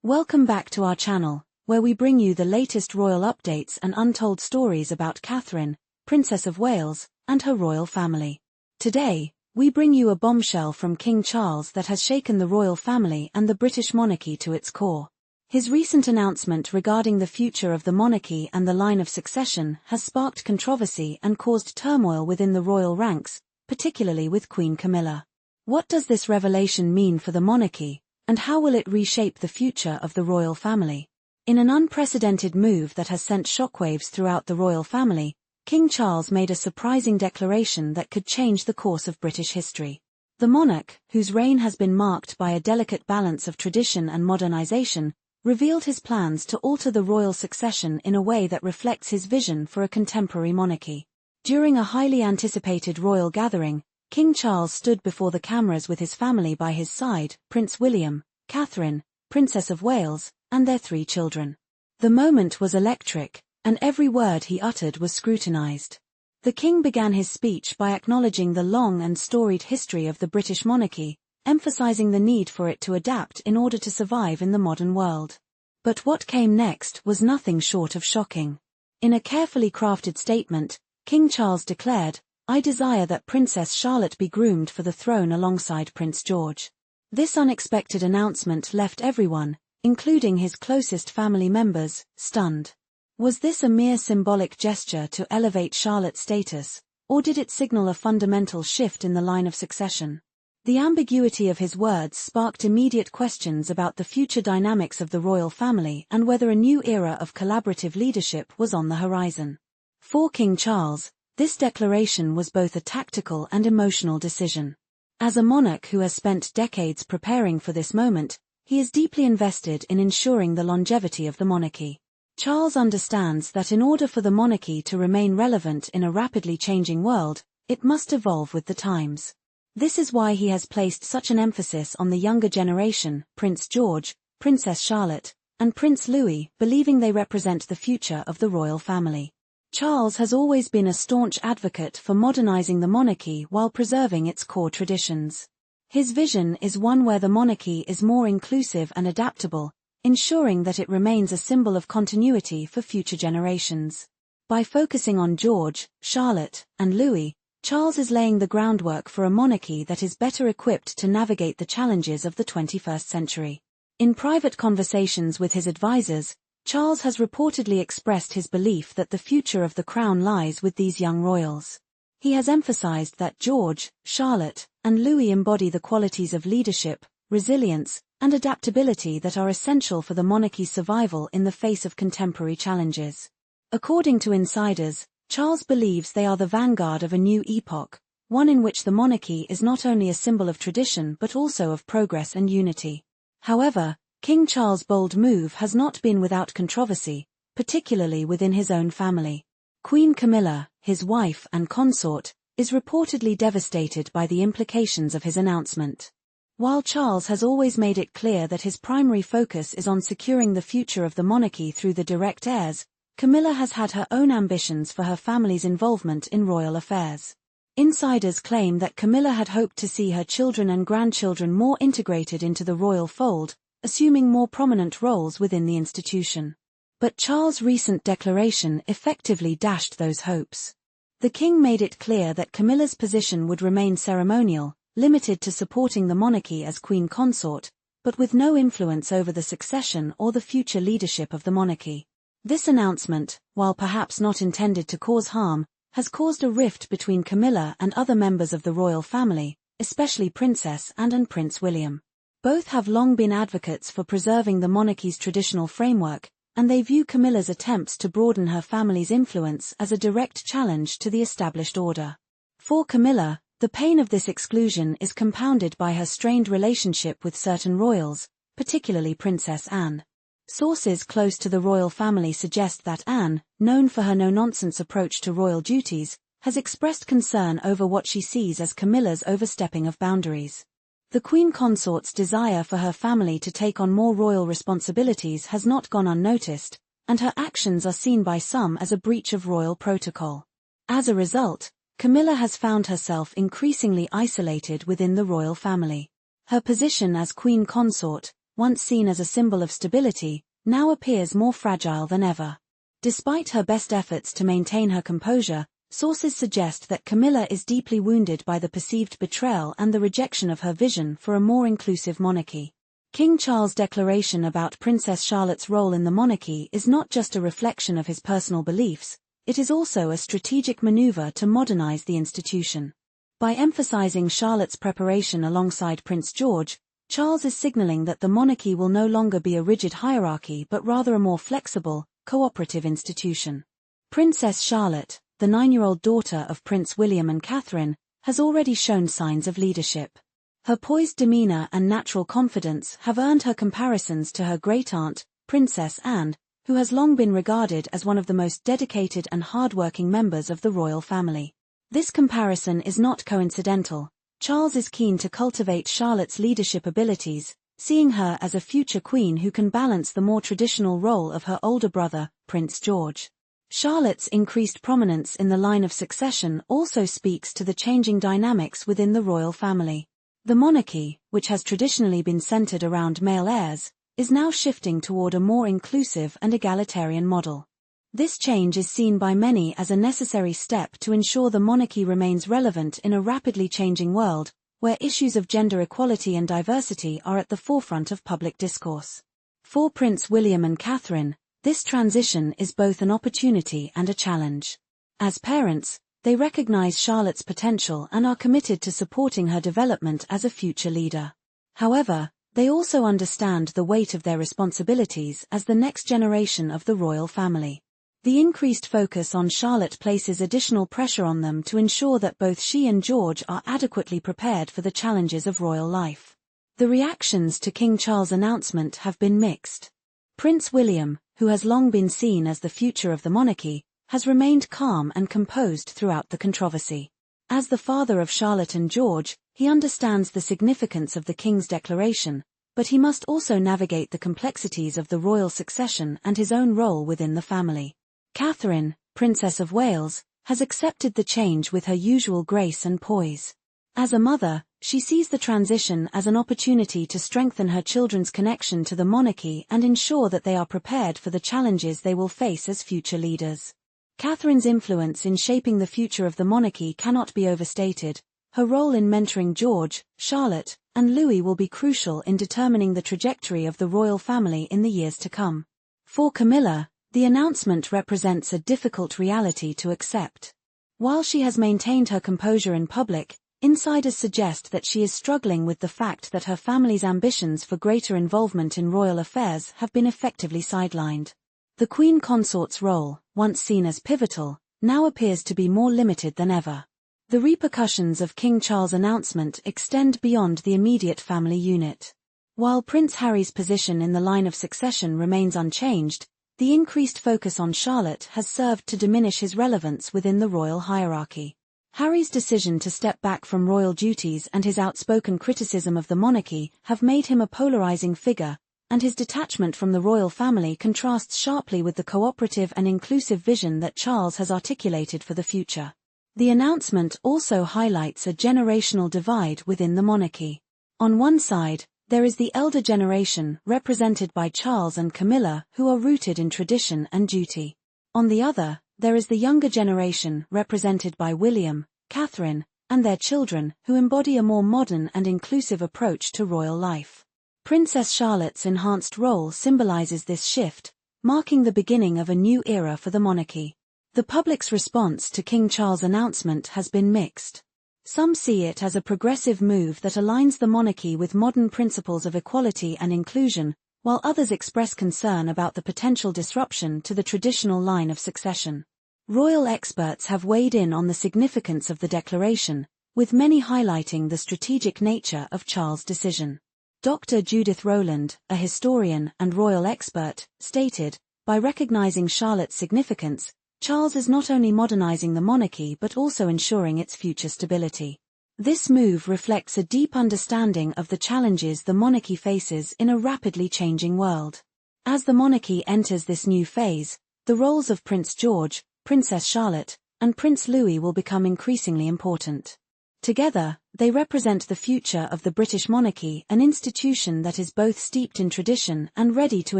Welcome back to our channel, where we bring you the latest royal updates and untold stories about Catherine, Princess of Wales, and her royal family. Today, we bring you a bombshell from King Charles that has shaken the royal family and the British monarchy to its core. His recent announcement regarding the future of the monarchy and the line of succession has sparked controversy and caused turmoil within the royal ranks, particularly with Queen Camilla. What does this revelation mean for the monarchy, and how will it reshape the future of the royal family? In an unprecedented move that has sent shockwaves throughout the royal family, King Charles made a surprising declaration that could change the course of British history. The monarch, whose reign has been marked by a delicate balance of tradition and modernization, revealed his plans to alter the royal succession in a way that reflects his vision for a contemporary monarchy. During a highly anticipated royal gathering, King Charles stood before the cameras with his family by his side, Prince William, Catherine, Princess of Wales, and their 3 children. The moment was electric, and every word he uttered was scrutinized. The king began his speech by acknowledging the long and storied history of the British monarchy, emphasizing the need for it to adapt in order to survive in the modern world. But what came next was nothing short of shocking. In a carefully crafted statement, King Charles declared, "I desire that Princess Charlotte be groomed for the throne alongside Prince George." This unexpected announcement left everyone, including his closest family members, stunned. Was this a mere symbolic gesture to elevate Charlotte's status, or did it signal a fundamental shift in the line of succession? The ambiguity of his words sparked immediate questions about the future dynamics of the royal family and whether a new era of collaborative leadership was on the horizon. For King Charles, this declaration was both a tactical and emotional decision. As a monarch who has spent decades preparing for this moment, he is deeply invested in ensuring the longevity of the monarchy. Charles understands that in order for the monarchy to remain relevant in a rapidly changing world, it must evolve with the times. This is why he has placed such an emphasis on the younger generation, Prince George, Princess Charlotte, and Prince Louis, believing they represent the future of the royal family. Charles has always been a staunch advocate for modernizing the monarchy while preserving its core traditions. His vision is one where the monarchy is more inclusive and adaptable, ensuring that it remains a symbol of continuity for future generations. By focusing on George, Charlotte, and Louis, Charles is laying the groundwork for a monarchy that is better equipped to navigate the challenges of the 21st century. In private conversations with his advisors, Charles has reportedly expressed his belief that the future of the crown lies with these young royals. He has emphasized that George, Charlotte, and Louis embody the qualities of leadership, resilience, and adaptability that are essential for the monarchy's survival in the face of contemporary challenges. According to insiders, Charles believes they are the vanguard of a new epoch, one in which the monarchy is not only a symbol of tradition but also of progress and unity. However, King Charles' bold move has not been without controversy, particularly within his own family. Queen Camilla, his wife and consort, is reportedly devastated by the implications of his announcement. While Charles has always made it clear that his primary focus is on securing the future of the monarchy through the direct heirs, Camilla has had her own ambitions for her family's involvement in royal affairs. Insiders claim that Camilla had hoped to see her children and grandchildren more integrated into the royal fold, assuming more prominent roles within the institution. But Charles' recent declaration effectively dashed those hopes. The king made it clear that Camilla's position would remain ceremonial, limited to supporting the monarchy as queen consort, but with no influence over the succession or the future leadership of the monarchy. This announcement, while perhaps not intended to cause harm, has caused a rift between Camilla and other members of the royal family, especially Princess Anne and Prince William. Both have long been advocates for preserving the monarchy's traditional framework, and they view Camilla's attempts to broaden her family's influence as a direct challenge to the established order. For Camilla, the pain of this exclusion is compounded by her strained relationship with certain royals, particularly Princess Anne. Sources close to the royal family suggest that Anne, known for her no-nonsense approach to royal duties, has expressed concern over what she sees as Camilla's overstepping of boundaries. The Queen Consort's desire for her family to take on more royal responsibilities has not gone unnoticed, and her actions are seen by some as a breach of royal protocol. As a result, Camilla has found herself increasingly isolated within the royal family. Her position as Queen Consort, once seen as a symbol of stability, now appears more fragile than ever. Despite her best efforts to maintain her composure, sources suggest that Camilla is deeply wounded by the perceived betrayal and the rejection of her vision for a more inclusive monarchy. King Charles' declaration about Princess Charlotte's role in the monarchy is not just a reflection of his personal beliefs, it is also a strategic maneuver to modernize the institution. By emphasizing Charlotte's preparation alongside Prince George, Charles is signaling that the monarchy will no longer be a rigid hierarchy but rather a more flexible, cooperative institution. Princess Charlotte, the 9-year-old daughter of Prince William and Catherine, has already shown signs of leadership. Her poised demeanor and natural confidence have earned her comparisons to her great-aunt, Princess Anne, who has long been regarded as one of the most dedicated and hard-working members of the royal family. This comparison is not coincidental. Charles is keen to cultivate Charlotte's leadership abilities, seeing her as a future queen who can balance the more traditional role of her older brother, Prince George. Charlotte's increased prominence in the line of succession also speaks to the changing dynamics within the royal family. The monarchy, which has traditionally been centered around male heirs, is now shifting toward a more inclusive and egalitarian model. This change is seen by many as a necessary step to ensure the monarchy remains relevant in a rapidly changing world, where issues of gender equality and diversity are at the forefront of public discourse. For Prince William and Catherine, this transition is both an opportunity and a challenge. As parents, they recognize Charlotte's potential and are committed to supporting her development as a future leader. However, they also understand the weight of their responsibilities as the next generation of the royal family. The increased focus on Charlotte places additional pressure on them to ensure that both she and George are adequately prepared for the challenges of royal life. The reactions to King Charles' announcement have been mixed. Prince William, who has long been seen as the future of the monarchy, has remained calm and composed throughout the controversy. As the father of Charlotte and George, he understands the significance of the king's declaration, but he must also navigate the complexities of the royal succession and his own role within the family. Catherine, Princess of Wales, has accepted the change with her usual grace and poise. As a mother, she sees the transition as an opportunity to strengthen her children's connection to the monarchy and ensure that they are prepared for the challenges they will face as future leaders. Catherine's influence in shaping the future of the monarchy cannot be overstated. Her role in mentoring George, Charlotte, and Louis will be crucial in determining the trajectory of the royal family in the years to come. For Camilla, the announcement represents a difficult reality to accept. While she has maintained her composure in public, insiders suggest that she is struggling with the fact that her family's ambitions for greater involvement in royal affairs have been effectively sidelined. The Queen Consort's role, once seen as pivotal, now appears to be more limited than ever. The repercussions of King Charles' announcement extend beyond the immediate family unit. While Prince Harry's position in the line of succession remains unchanged, the increased focus on Charlotte has served to diminish his relevance within the royal hierarchy. Harry's decision to step back from royal duties and his outspoken criticism of the monarchy have made him a polarizing figure, and his detachment from the royal family contrasts sharply with the cooperative and inclusive vision that Charles has articulated for the future. The announcement also highlights a generational divide within the monarchy. On one side, there is the elder generation, represented by Charles and Camilla, who are rooted in tradition and duty. On the other, there is the younger generation, represented by William, Catherine, and their children, who embody a more modern and inclusive approach to royal life. Princess Charlotte's enhanced role symbolizes this shift, marking the beginning of a new era for the monarchy. The public's response to King Charles' announcement has been mixed. Some see it as a progressive move that aligns the monarchy with modern principles of equality and inclusion, while others express concern about the potential disruption to the traditional line of succession. Royal experts have weighed in on the significance of the declaration, with many highlighting the strategic nature of Charles' decision. Dr. Judith Rowland, a historian and royal expert, stated, "By recognizing Charlotte's significance, Charles is not only modernizing the monarchy but also ensuring its future stability. This move reflects a deep understanding of the challenges the monarchy faces in a rapidly changing world. As the monarchy enters this new phase, the roles of Prince George, Princess Charlotte, and Prince Louis will become increasingly important. Together, they represent the future of the British monarchy, an institution that is both steeped in tradition and ready to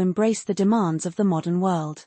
embrace the demands of the modern world.